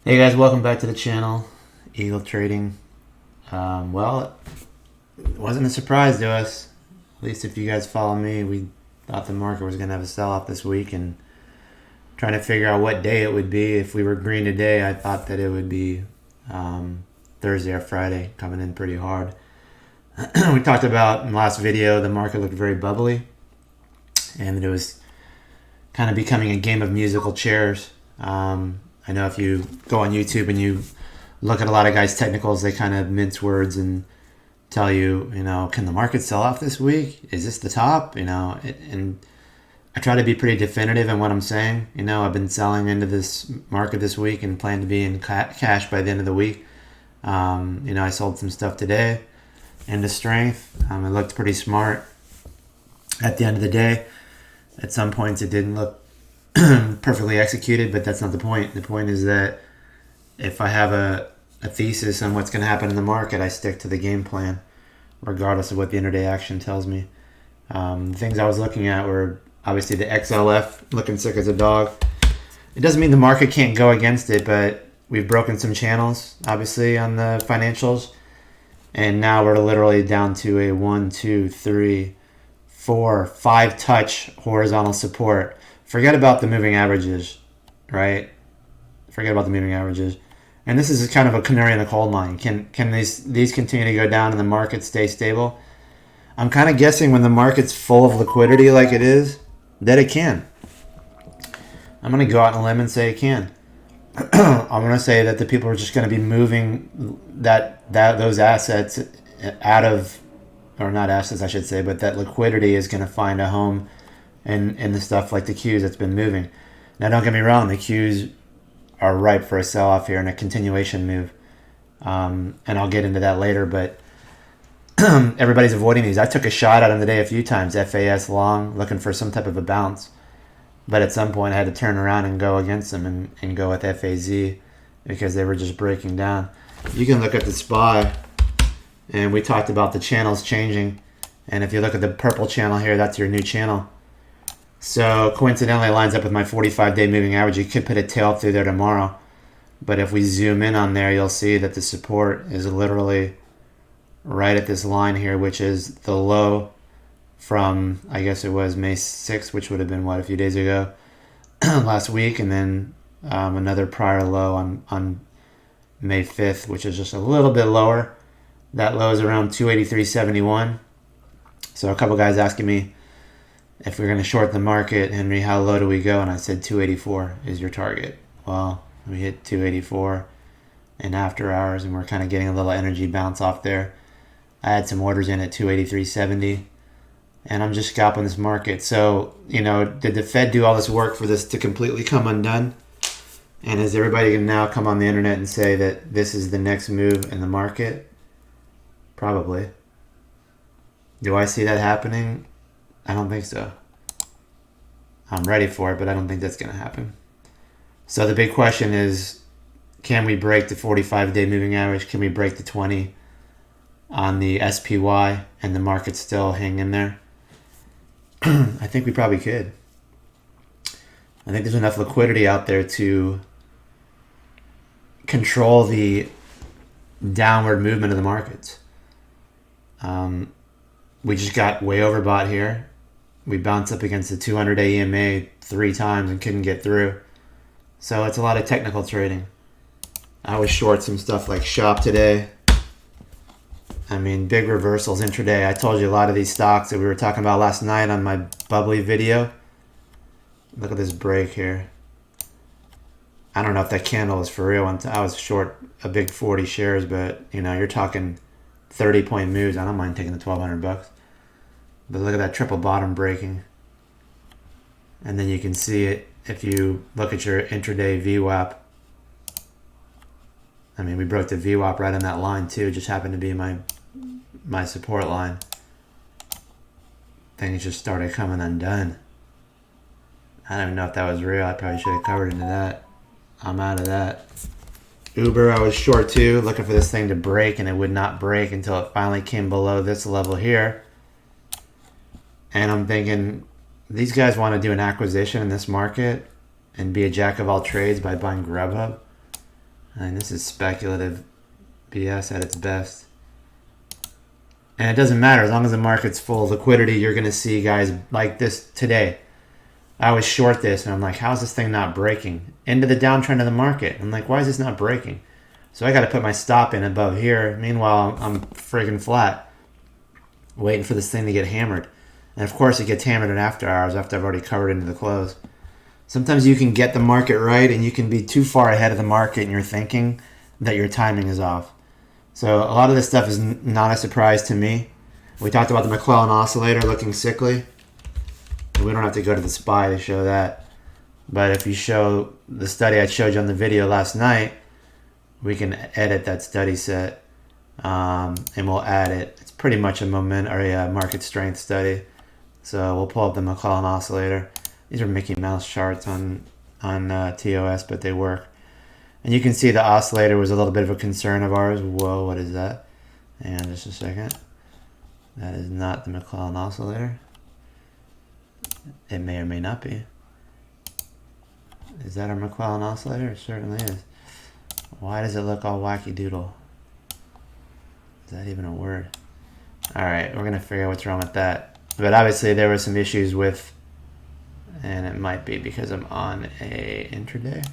Hey guys, welcome back to the channel, Eagle Trading. Well, it wasn't a surprise to us. At least if you guys follow me, we thought the market was going to have a sell-off this week, and trying to figure out what day it would be. If we were green today, I thought that it would be Thursday or Friday, coming in pretty hard. We talked about in the last video, the market looked very bubbly, and that it was kind of becoming a game of musical chairs. I know if you go on YouTube and you look at a lot of guys' technicals, they kind of mince words and tell you, can the market sell off this week? Is this the top? And I try to be pretty definitive in what I'm saying. I've been selling into this market this week and plan to be in cash by the end of the week. I sold some stuff today into strength. It looked pretty smart at the end of the day. At some points, it didn't look perfectly executed, but that's not the point. The point is that if I have a thesis on what's going to happen in the market, I stick to the game plan, regardless of what the intraday action tells me. The things I was looking at were obviously the XLF looking sick as a dog. It doesn't mean the market can't go against it, but we've broken some channels, obviously, on the financials. And now we're literally down to a 1, 2, 3, 4, 5 touch horizontal support. Forget about the moving averages, right? Forget about the moving averages. And this is kind of a canary in the coal mine. Can these continue to go down and the market stay stable? I'm kind of guessing when the market's full of liquidity like it is, that it can. I'm going to go out on a limb and say it can. I'm going to say that the people are just going to be moving those assets out of, or not assets I should say, but that liquidity is going to find a home in the stuff like the Qs that's been moving. Now, don't get me wrong, the Qs are ripe for a sell-off here and a continuation move. And I'll get into that later, but everybody's avoiding these. I took a shot at them today a few times, FAS long, looking for some type of a bounce. But at some point, I had to turn around and go against them and go with FAZ because they were just breaking down. You can look at the SPY, and we talked about the channels changing. And if you look at the purple channel here, that's your new channel. So coincidentally, it lines up with my 45-day moving average. You could put a tail through there tomorrow. But if we zoom in on there, you'll see that the support is literally right at this line here, which is the low from, I guess it was May 6th, which would have been, a few days ago, last week. And then another prior low on May 5th, which is just a little bit lower. That low is around 283.71. So a couple guys asking me, if we're going to short the market, Henry, how low do we go? And I said 284 is your target. Well, we hit 284 in after hours, and we're kind of getting a little energy bounce off there. I had some orders in at 283.70, and I'm just scalping this market. So, did the Fed do all this work for this to completely come undone? And is everybody going to now come on the internet and say that this is the next move in the market? Probably. Do I see that happening? I don't think so. I'm ready for it, but I don't think that's going to happen. So the big question is, can we break the 45-day moving average? Can we break the 20 on the SPY and the market still hang in there? I think we probably could. I think there's enough liquidity out there to control the downward movement of the markets. We just got way overbought here. We bounced up against the 200-day EMA 3 times and couldn't get through. So it's a lot of technical trading. I was short some stuff like SHOP today. Big reversals intraday. I told you a lot of these stocks that we were talking about last night on my bubbly video. Look at this break here. I don't know if that candle is for real. I was short a big 40 shares, but you're talking 30-point moves. I don't mind taking the $1,200. But look at that triple bottom breaking. And then you can see it if you look at your intraday VWAP. We broke the VWAP right on that line too. It just happened to be my support line. Things just started coming undone. I don't even know if that was real. I probably should have covered into that. I'm out of that. Uber, I was short too, looking for this thing to break, and it would not break until it finally came below this level here. And I'm thinking, these guys want to do an acquisition in this market and be a jack of all trades by buying Grubhub. I mean, this is speculative BS at its best. And it doesn't matter. As long as the market's full of liquidity, you're going to see guys like this today. I was short this, and I'm like, how is this thing not breaking? Into the downtrend of the market. I'm like, why is this not breaking? So I got to put my stop in above here. Meanwhile, I'm friggin' flat, waiting for this thing to get hammered. And of course, it gets hammered in after hours after I've already covered into the close. Sometimes you can get the market right, and you can be too far ahead of the market, and you're thinking that your timing is off. So a lot of this stuff is not a surprise to me. We talked about the McClellan oscillator looking sickly. We don't have to go to the SPY to show that. But if you show the study I showed you on the video last night, we can edit that study set, and we'll add it. It's pretty much a market strength study. So we'll pull up the McClellan oscillator. These are Mickey Mouse charts on TOS, but they work. And you can see the oscillator was a little bit of a concern of ours. Whoa, what is that? Hang on just a second. That is not the McClellan oscillator. It may or may not be. Is that our McClellan oscillator? It certainly is. Why does it look all wacky doodle? Is that even a word? Alright, we're going to figure out what's wrong with that. But obviously there were some issues with, and it might be because I'm on a intraday.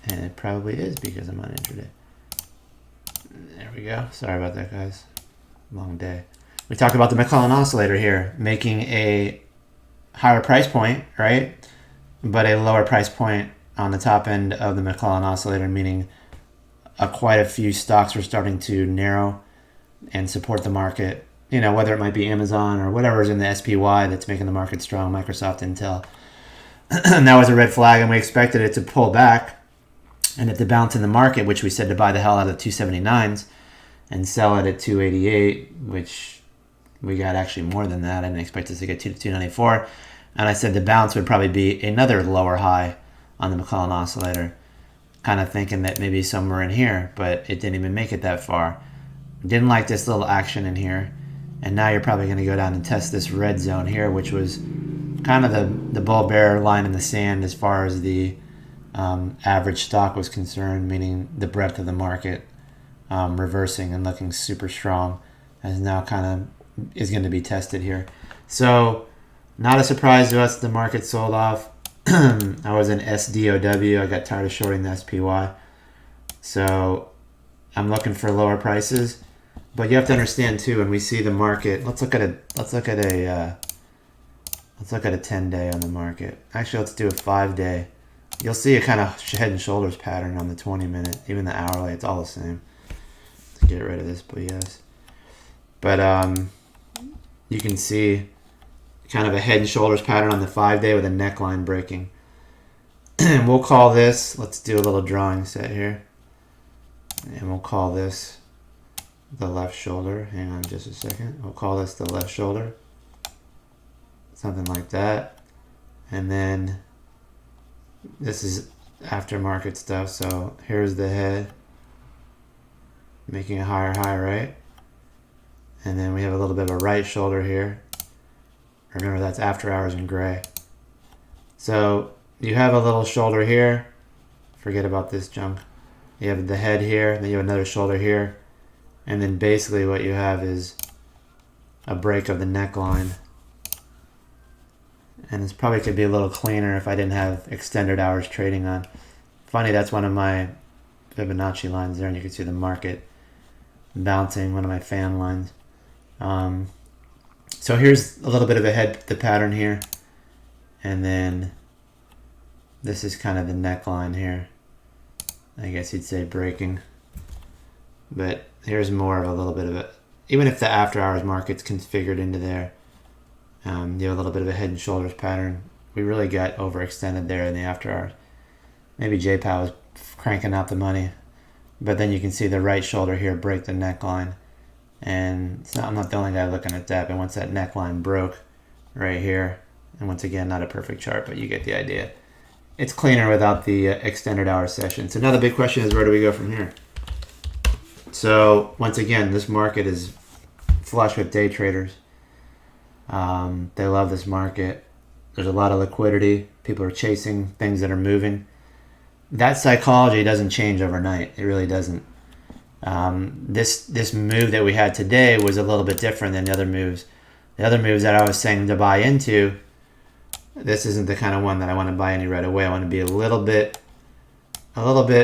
And it probably is because I'm on intraday. There we go. Sorry about that, guys. Long day. We talked about the McClellan oscillator here, making a higher price point, right? But a lower price point on the top end of the McClellan oscillator, meaning quite a few stocks are starting to narrow and support the market. You know, whether it might be Amazon or whatever's in the SPY that's making the market strong, Microsoft, Intel. And that was a red flag, and we expected it to pull back and it to bounce in the market, which we said to buy the hell out of 279s and sell it at 288, which we got actually more than that. I didn't expect us to get to 294. And I said the bounce would probably be another lower high on the McClellan oscillator, kind of thinking that maybe somewhere in here, but it didn't even make it that far. Didn't like this little action in here. And now you're probably going to go down and test this red zone here, which was kind of the bull bear line in the sand as far as the average stock was concerned, meaning the breadth of the market reversing and looking super strong, as now kind of is going to be tested here. So not a surprise to us the market sold off. I was in SDOW. I got tired of shorting the SPY. So I'm looking for lower prices. But you have to understand too, when we see the market, let's look at a 10-day on the market. Actually, let's do a 5-day. You'll see a kind of head and shoulders pattern on the 20-minute, even the hourly. It's all the same. Let's get rid of this BS. But you can see kind of a head and shoulders pattern on the 5-day with a neckline breaking. And we'll call this, let's do a little drawing set here. And we'll call this the left shoulder. Hang on just a second. We'll call this the left shoulder. Something like that. And then this is aftermarket stuff. So here's the head making a higher high, right? And then we have a little bit of a right shoulder here. Remember, that's after hours in gray. So you have a little shoulder here. Forget about this junk. You have the head here, then you have another shoulder here. And then basically what you have is a break of the neckline. And this probably could be a little cleaner if I didn't have extended hours trading on. Funny, that's one of my Fibonacci lines there, and you can see the market bouncing, one of my fan lines. So here's a little bit of the pattern here. And then this is kind of the neckline here. I guess you'd say breaking. But here's more of a little bit of it. Even if the after hours market's configured into there, you have a little bit of a head and shoulders pattern. We really got overextended there in the after hours. Maybe JPOW was cranking out the money. But then you can see the right shoulder here break the neckline. And I'm not the only guy looking at that, but once that neckline broke right here, and once again, not a perfect chart, but you get the idea. It's cleaner without the extended hour session. So now the big question is, where do we go from here? So once again, this market is flush with day traders. They love this market. There's a lot of liquidity. People are chasing things that are moving. that psychology doesn't change overnight. It really doesn't. This move that we had today was a little bit different than the other moves. The other moves that I was saying to buy into, this isn't the kind of one that I want to buy any right away. I want to be a little bit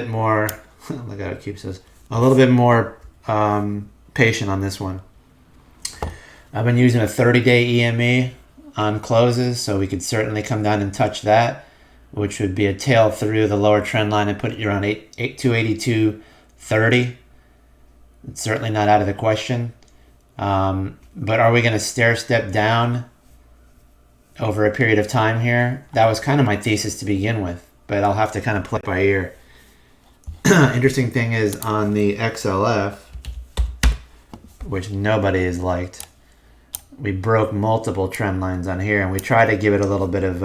more. Look how it keeps us a little bit more patient on this one. I've been using a 30-day EME on closes, so we could certainly come down and touch that, which would be a tail through the lower trend line and put it around 282.30. It's certainly not out of the question. But are we going to stair step down over a period of time here? That was kind of my thesis to begin with, but I'll have to kind of play it by ear. Interesting thing is on the XLF, which nobody has liked, we broke multiple trend lines on here, and we try to give it a little bit of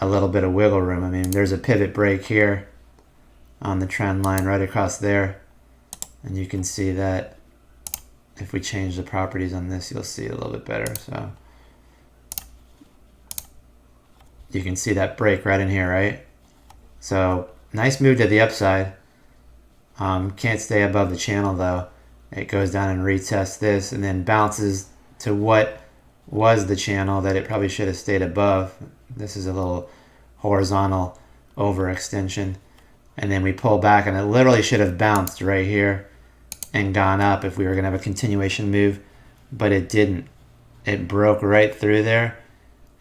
wiggle room. I mean, there's a pivot break here on the trend line right across there, and you can see that if we change the properties on this, you'll see it a little bit better. So you can see that break right in here, right? So nice move to the upside. Can't stay above the channel though. It goes down and retests this and then bounces to what was the channel that it probably should have stayed above. This is a little horizontal overextension. And then we pull back, and it literally should have bounced right here and gone up if we were going to have a continuation move, but it didn't. It broke right through there,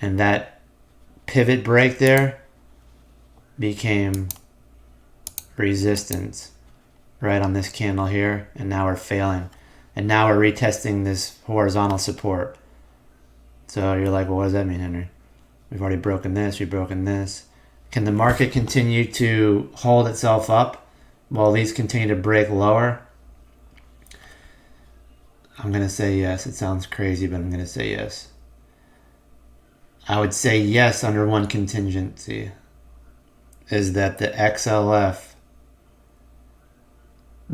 and that pivot break there became resistance right on this candle here, and now we're failing. And now we're retesting this horizontal support. So you're like, well, what does that mean, Henry? We've already broken this, we've broken this. Can the market continue to hold itself up while these continue to break lower? I'm going to say yes. It sounds crazy, but I'm going to say yes. I would say yes under one contingency, is that the XLF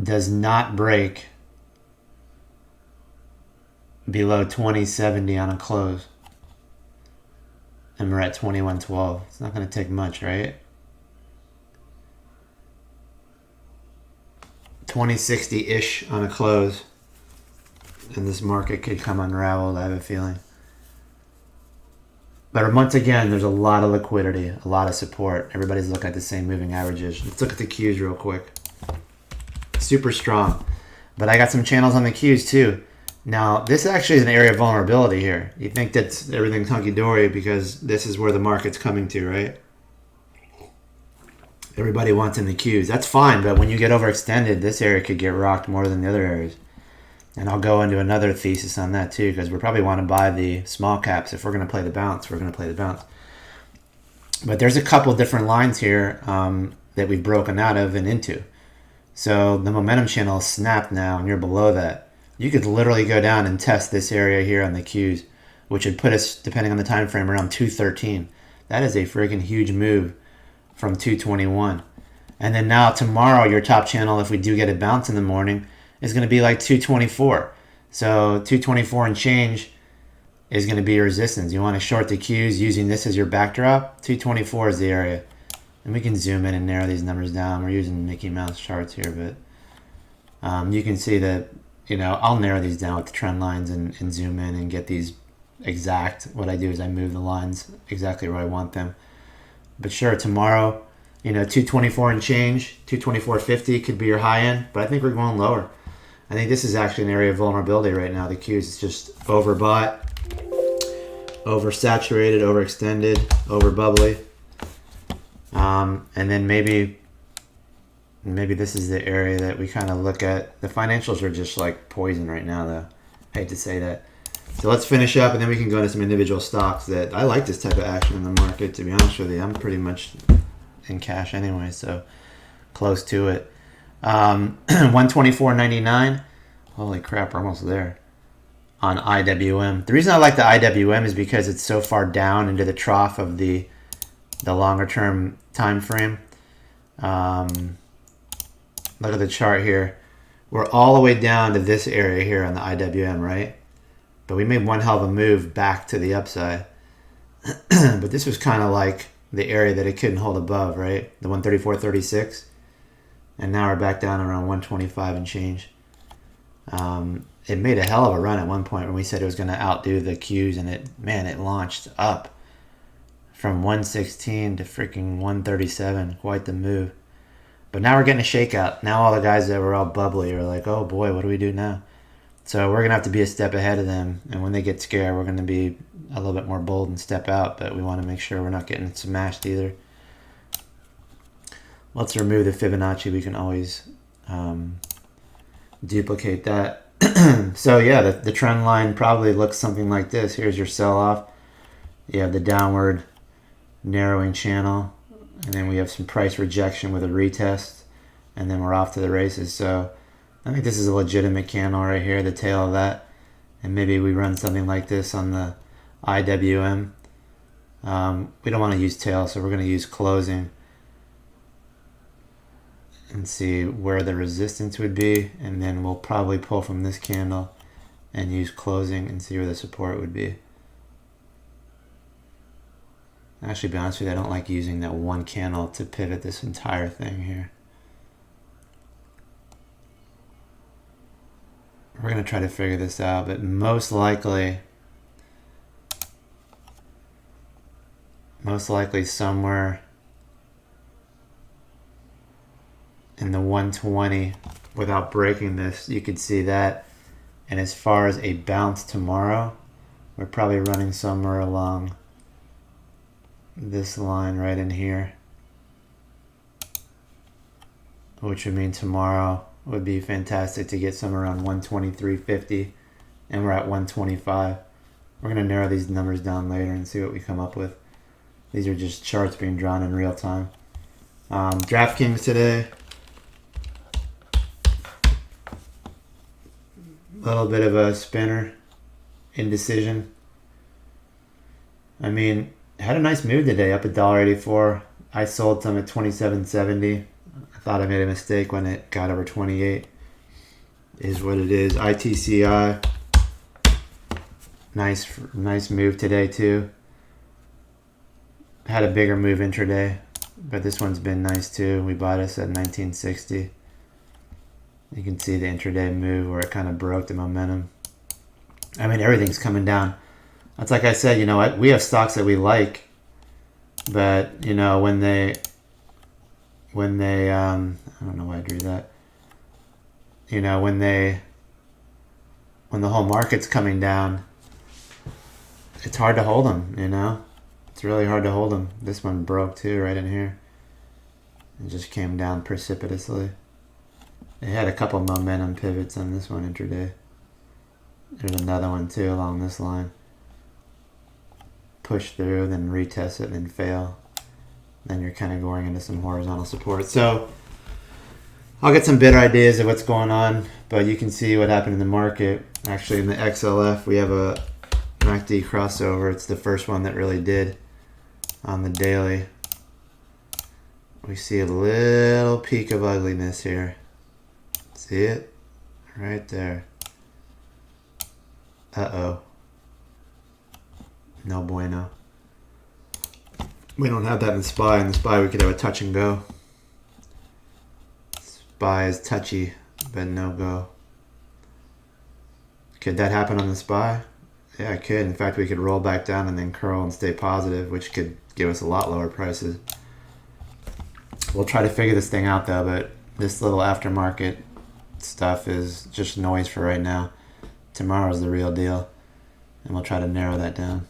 does not break below 2070 on a close. And we're at 2112. It's not going to take much, right? 2060-ish on a close. And this market could come unraveled, I have a feeling. But once again, there's a lot of liquidity, a lot of support. Everybody's looking at the same moving averages. Let's look at the Qs real quick. Super strong. But I got some channels on the Qs too. Now, this actually is an area of vulnerability here. You think that everything's hunky-dory because this is where the market's coming to, right? Everybody wants in the Qs. That's fine, but when you get overextended, this area could get rocked more than the other areas. And I'll go into another thesis on that too, because we probably want to buy the small caps. If we're going to play the bounce, we're going to play the bounce. But there's a couple different lines here that we've broken out of and into. So the momentum channel is snapped now, and you're below that. You could literally go down and test this area here on the Qs, which would put us, depending on the time frame, around 213. That is a freaking huge move from 221. And then now tomorrow, your top channel, if we do get a bounce in the morning, is going to be like 224. So 224 and change is going to be your resistance. You want to short the Qs using this as your backdrop. 224 is the area. And we can zoom in and narrow these numbers down. We're using Mickey Mouse charts here, but you can see that, you know, I'll narrow these down with the trend lines and zoom in and get these exact. What I do is I move the lines exactly where I want them. But sure, tomorrow, you know, 224 and change, 224.50 could be your high end, but I think we're going lower. I think this is actually an area of vulnerability right now. The Qs is just overbought, oversaturated, overextended, overbubbly. And then maybe this is the area that we kind of look at. The financials are just like poison right now, though. I hate to say that. So let's finish up, and then we can go into some individual stocks that I like this type of action in the market, to be honest with you. I'm pretty much in cash anyway, so close to it. 124.99. Holy crap, we're almost there on IWM. The reason I like the IWM is because it's so far down into the trough of the longer term time frame. Look at the chart here. We're all the way down to this area here on the IWM, right? But we made one hell of a move back to the upside. But this was kind of like the area that it couldn't hold above, right? The 134.36. And now we're back down around 125 and change. It made a hell of a run at one point when we said it was going to outdo the Qs, and it launched up from 116 to freaking 137. Quite the move. But now we're getting a shakeout. Now all the guys that were all bubbly are like, oh boy, what do we do now? So we're going to have to be a step ahead of them. And when they get scared, we're going to be a little bit more bold and step out. But we want to make sure we're not getting smashed either. Let's remove the Fibonacci. We can always duplicate that. So yeah, the trend line probably looks something like this. Here's your sell-off. You have the downward narrowing channel. And then we have some price rejection with a retest. And then we're off to the races. So I think this is a legitimate candle right here, the tail of that. And maybe we run something like this on the IWM. We don't want to use tail, so we're going to use closing. And see where the resistance would be, and then we'll probably pull from this candle and use closing and see where the support would be. Actually, to be honest with you, I don't like using that one candle to pivot this entire thing here. We're going to try to figure this out, but most likely somewhere in the 120 without breaking this, you could see that. And as far as a bounce tomorrow, we're probably running somewhere along this line right in here, which would mean tomorrow would be fantastic to get somewhere around 123.50, and we're at 125. We're going to narrow these numbers down later and see what we come up with. These are just charts being drawn in real time. DraftKings today, a little bit of a spinner, indecision. I mean, had a nice move today, up $1.84. I sold some at $27.70. I thought I made a mistake when it got over 28. Is what it is. ITCI, nice move today too. Had a bigger move intraday, but this one's been nice too. We bought us at 1960. You can see the intraday move where it kind of broke the momentum. I mean, everything's coming down. That's like I said, you know what? We have stocks that we like, but you know, when they I don't know why I drew that. You know, when the whole market's coming down, it's hard to hold them, you know? It's really hard to hold them. This one broke too, right in here. It just came down precipitously. It had a couple momentum pivots on this one intraday. There's another one too along this line. Push through, then retest it, then fail. Then you're kind of going into some horizontal support. So I'll get some better ideas of what's going on, but you can see what happened in the market. Actually, in the XLF, we have a MACD crossover. It's the first one that really did on the daily. We see a little peak of ugliness here. See it? Right there. Uh-oh. No bueno. We don't have that in the SPY. In the SPY, we could have a touch and go. SPY is touchy, but no go. Could that happen on the SPY? Yeah, it could. In fact, we could roll back down and then curl and stay positive, which could give us a lot lower prices. We'll try to figure this thing out, though, but this little aftermarket stuff is just noise for right now. Tomorrow's the real deal, and we'll try to narrow that down.